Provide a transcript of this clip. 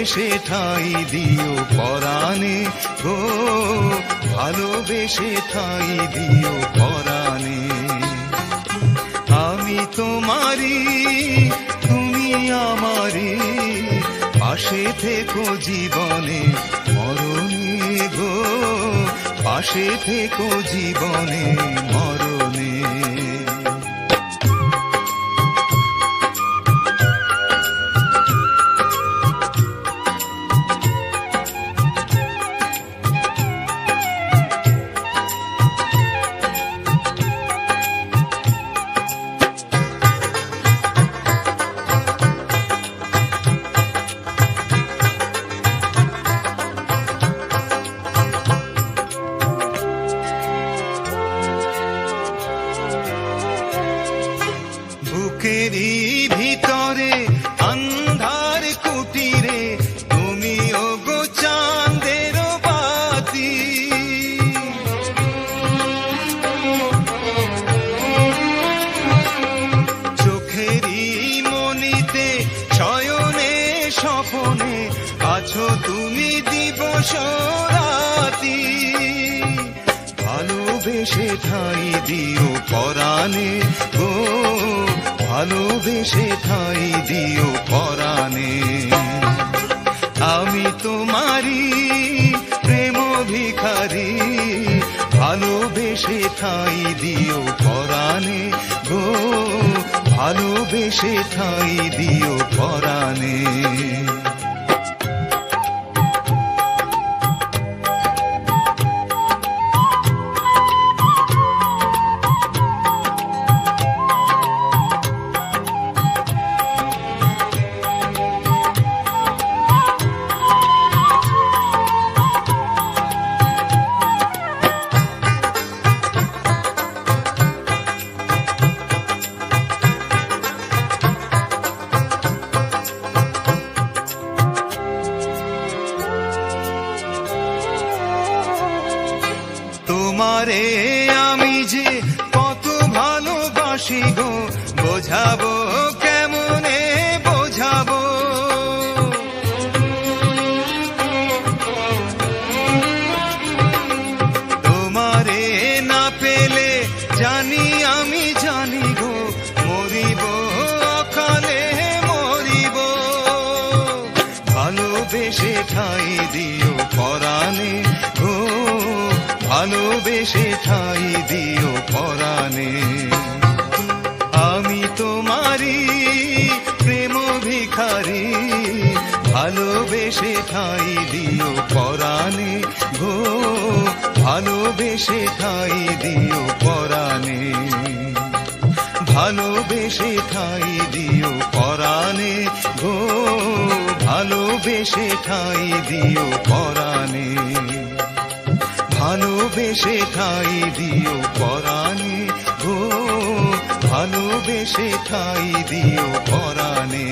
ভালোবেসে ঠাঁই দিও পরাণে গো, ভালোবেসে ঠাঁই দিও পরাণে। আমি তোমারি তুমি আমারি, পাশে থেকো জীবনে মরণে গো, পাশে থেকো জীবনে মরণে। বুকেরই ভিতরে আন্ধার কুটিরে তুমি ওগো চাঁদের বাতি, চোখেরই মনিতে শয়নে স্বপনে আছো তুমি দিবস রাতি। ভালোবেসে ঠাঁই দিও পরাণে গো, ভালোবেসে ঠাঁই দিও পরাণে। আমি তোমারি প্রেম ভিখারি, ভালোবেসে ঠাঁই দিও পরাণে গো, ভালোবেসে ঠাঁই দিও পরাণে। তোমারে আমি যে কত ভালোবাসি গো, বোঝাবো কেমনে বোঝাবো। তোমারে না পেলে জানি আমি জানি গো, মরিব অকালে মরিব। ভালোবেসে ঠাঁই দিও পরাণে গো, ভালোবেসে ঠাঁই দিও পরাণে। আমি তোমারি প্রেম ভিখারি, ভালোবেসে ঠাঁই দিও পরাণে গো, ভালোবেসে ঠাঁই দিও পরাণে। ভালোবেসে ঠাঁই দিও পরাণে গো, ভালোবেসে ঠাঁই দিও পরাণে। ভালোবেসে ঠাঁই দিও পরাণে গো, ভালোবেসে ঠাঁই দিও পরাণে।